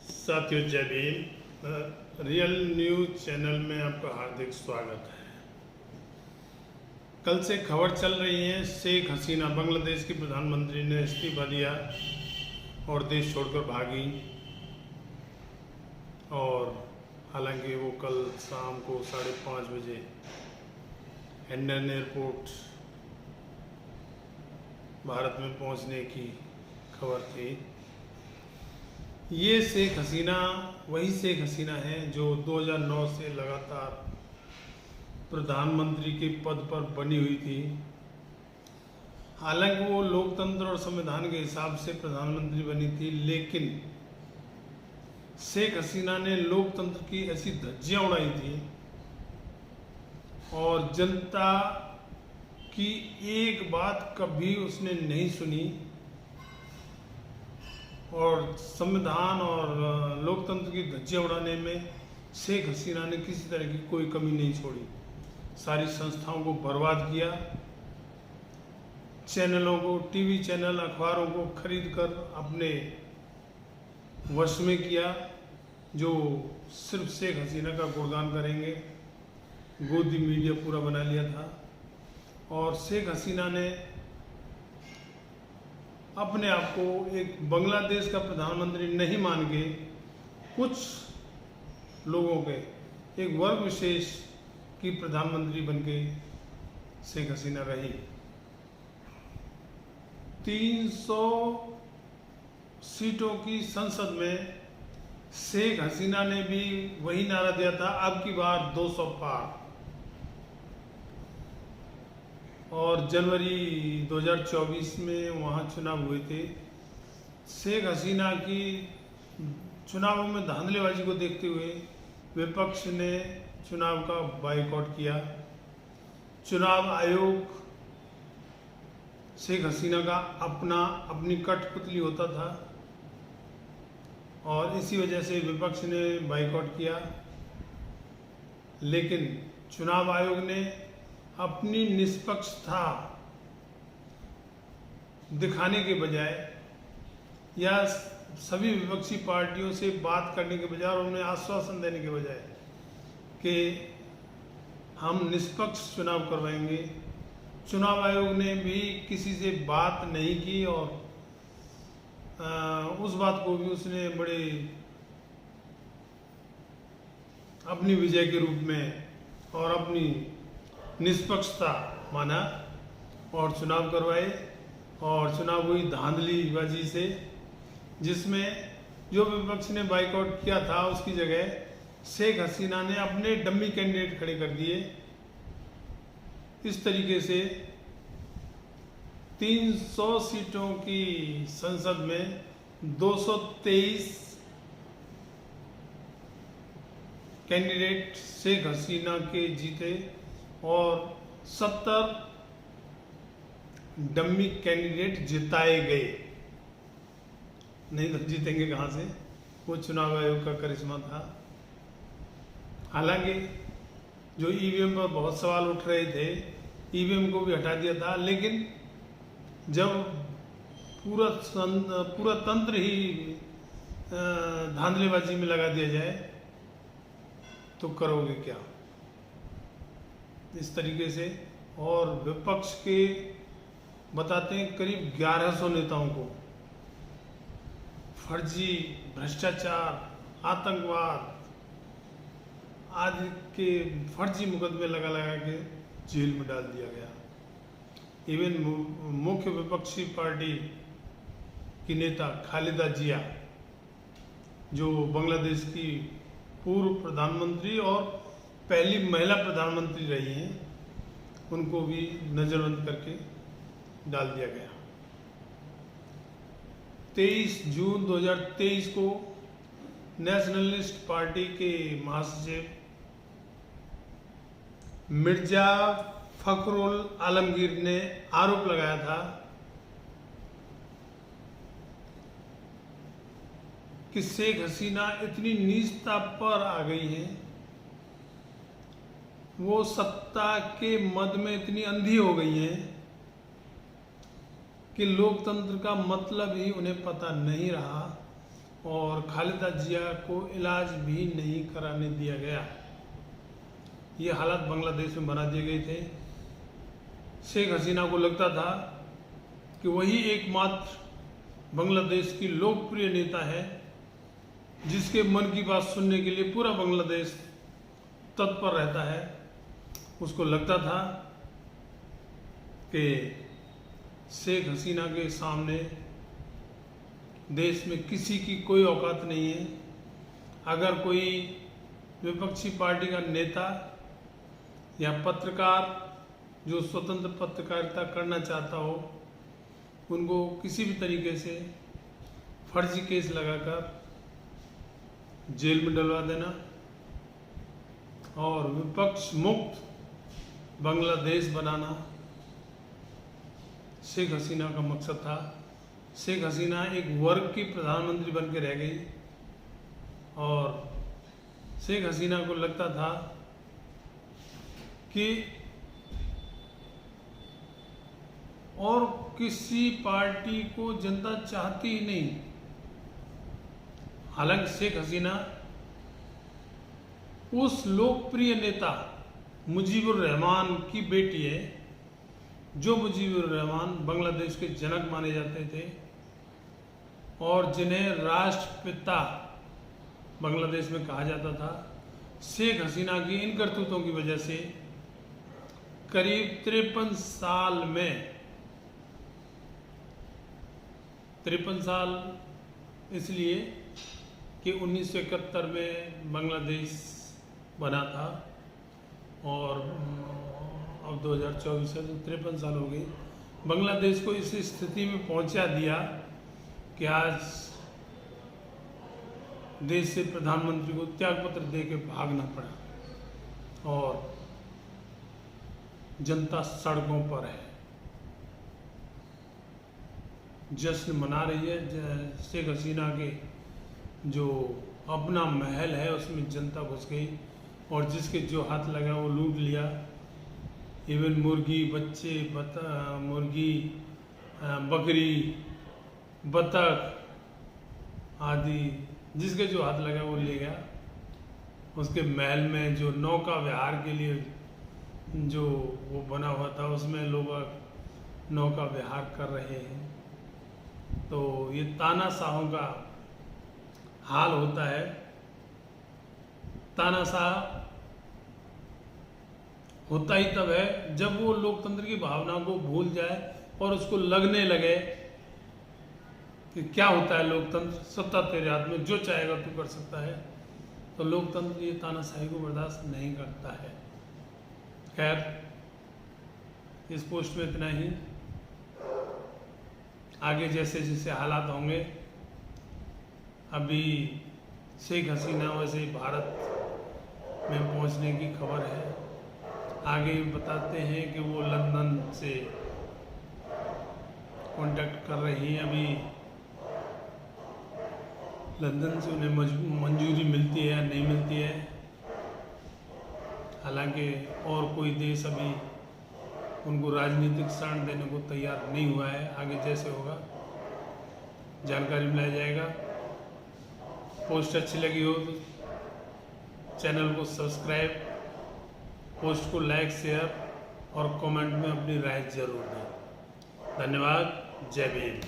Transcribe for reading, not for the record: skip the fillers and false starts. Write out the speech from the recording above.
साथियों, जय Bhim. Real news channel में आपका हार्दिक स्वागत है। कल से खबर चल रही है, शेख हसीना बांग्लादेश की प्रधानमंत्री ने इस्तीफा दिया और देश छोड़कर भागी। और हालांकि वो कल शाम को 5:30 बजे हिंडन एयरपोर्ट भारत में पहुंचने की खबर थी। ये शेख हसीना वही शेख हसीना है जो 2009 से लगातार प्रधानमंत्री के पद पर बनी हुई थी। हालांकि वो लोकतंत्र और संविधान के हिसाब से प्रधानमंत्री बनी थी, लेकिन शेख हसीना ने लोकतंत्र की ऐसी धज्जियां उड़ाई थी और जनता की एक बात कभी उसने नहीं सुनी और संविधान और लोकतंत्र की धज्जियां उड़ाने में शेख हसीना ने किसी तरह की कोई कमी नहीं छोड़ी। सारी संस्थाओं को बर्बाद किया, चैनलों को, टीवी चैनल, अखबारों को खरीद कर अपने वश में किया, जो सिर्फ शेख हसीना का गुणगान करेंगे। गोदी मीडिया पूरा बना लिया था और शेख हसीना ने अपने आप को एक बांग्लादेश का प्रधानमंत्री नहीं मान के कुछ लोगों के एक वर्ग विशेष की प्रधानमंत्री बन के शेख हसीना रही। 300 सीटों की संसद में शेख हसीना ने भी वही नारा दिया था, अब की बार 200 पार। और जनवरी 2024 में वहाँ चुनाव हुए थे। शेख हसीना की चुनावों में धांधलेबाजी को देखते हुए विपक्ष ने चुनाव का बायकॉट किया। चुनाव आयोग शेख हसीना का अपनी कठपुतली होता था और इसी वजह से विपक्ष ने बायकॉट किया। लेकिन चुनाव आयोग ने अपनी निष्पक्षता दिखाने के बजाय या सभी विपक्षी पार्टियों से बात करने के बजाय और उन्हें आश्वासन देने के बजाय कि हम निष्पक्ष चुनाव करवाएंगे, चुनाव आयोग ने भी किसी से बात नहीं की और उस बात को भी उसने बड़े अपनी विजय के रूप में और अपनी निष्पक्षता माना और चुनाव करवाए। और चुनाव हुई धांधलीबाजी से, जिसमें जो विपक्ष ने बायकॉट किया था उसकी जगह शेख हसीना ने अपने डम्मी कैंडिडेट खड़े कर दिए। इस तरीके से 300 सीटों की संसद में 223 कैंडिडेट शेख हसीना के जीते और 70 डम्मी कैंडिडेट जिताए गए। नहीं तो जीतेंगे कहां से, वो चुनाव आयोग का करिश्मा था। हालांकि जो ईवीएम पर बहुत सवाल उठ रहे थे, ईवीएम को भी हटा दिया था, लेकिन जब पूरा तंत्र ही धांधलेबाजी में लगा दिया जाए तो करोगे क्या। इस तरीके से और विपक्ष के बताते हैं करीब 1100 नेताओं को फर्जी, भ्रष्टाचार, आतंकवाद आदि के फर्जी मुकदमे लगा के जेल में डाल दिया गया। इवन मुख्य विपक्षी पार्टी की नेता खालिदा जिया, जो बांग्लादेश की पूर्व प्रधानमंत्री और पहली महिला प्रधानमंत्री रही हैं, उनको भी नजरबंद करके डाल दिया गया। 23 जून 2023 को नेशनलिस्ट पार्टी के महासचिव मिर्जा फखरुल आलमगीर ने आरोप लगाया था कि शेख हसीना इतनी नीचता पर आ गई हैं, वो सत्ता के मद में इतनी अंधी हो गई हैं कि लोकतंत्र का मतलब ही उन्हें पता नहीं रहा और खालिदा जिया को इलाज भी नहीं कराने दिया गया। ये हालात बांग्लादेश में बना दिए गए थे। शेख हसीना को लगता था कि वही एकमात्र बांग्लादेश की लोकप्रिय नेता है जिसके मन की बात सुनने के लिए पूरा बांग्लादेश तत्पर रहता है। उसको लगता था कि शेख हसीना के सामने देश में किसी की कोई औकात नहीं है। अगर कोई विपक्षी पार्टी का नेता या पत्रकार जो स्वतंत्र पत्रकारिता करना चाहता हो, उनको किसी भी तरीके से फर्जी केस लगाकर जेल में डलवा देना और विपक्ष मुक्त बांग्लादेश बनाना शेख हसीना का मकसद था। शेख हसीना एक वर्ग की प्रधानमंत्री बन के रह गई और शेख हसीना को लगता था कि और किसी पार्टी को जनता चाहती ही नहीं। हालांकि शेख हसीना उस लोकप्रिय नेता मुजीबुर रहमान की बेटी है, जो मुजीबुर रहमान बांग्लादेश के जनक माने जाते थे और जिन्हें राष्ट्रपिता बांग्लादेश में कहा जाता था। शेख हसीना की इन करतूतों की वजह से करीब 53 साल में 53 साल इसलिए कि 1971 में बांग्लादेश बना था और अब 2024 है तो 53 साल हो गए। बांग्लादेश को इस स्थिति में पहुंचा दिया कि आज देश से प्रधानमंत्री को त्यागपत्र दे के भागना पड़ा और जनता सड़कों पर है, जश्न मना रही है। शेख हसीना के जो अपना महल है उसमें जनता घुस गई और जिसके जो हाथ लगा वो लूट लिया। इवन मुर्गी, बच्चे, मुर्गी, बकरी, बतख आदि जिसके जो हाथ लगा वो ले गया। उसके महल में जो नौका विहार के लिए जो वो बना हुआ था उसमें लोग नौका विहार कर रहे हैं। तो ये तानाशाहों का हाल होता है। तानाशाह होता ही तब है जब वो लोकतंत्र की भावना को भूल जाए और उसको लगने लगे कि क्या होता है लोकतंत्र, सत्ता तेरे हाथ में, जो चाहेगा तू कर सकता है। तो लोकतंत्र ये तानाशाही को बर्दाश्त नहीं करता है। खैर, इस पोस्ट में इतना ही। आगे जैसे जैसे हालात होंगे, अभी शेख हसीना वैसे ही भारत में पहुंचने की खबर है। आगे बताते हैं कि वो लंदन से कांटेक्ट कर रही हैं। अभी लंदन से उन्हें मंजूरी मिलती है या नहीं मिलती है। हालांकि और कोई देश अभी उनको राजनीतिक शरण देने को तैयार नहीं हुआ है। आगे जैसे होगा जानकारी मिलाया जाएगा। पोस्ट अच्छी लगी हो तो चैनल को सब्सक्राइब, पोस्ट को लाइक, शेयर और कमेंट में अपनी राय जरूर दें। धन्यवाद। जय भीम।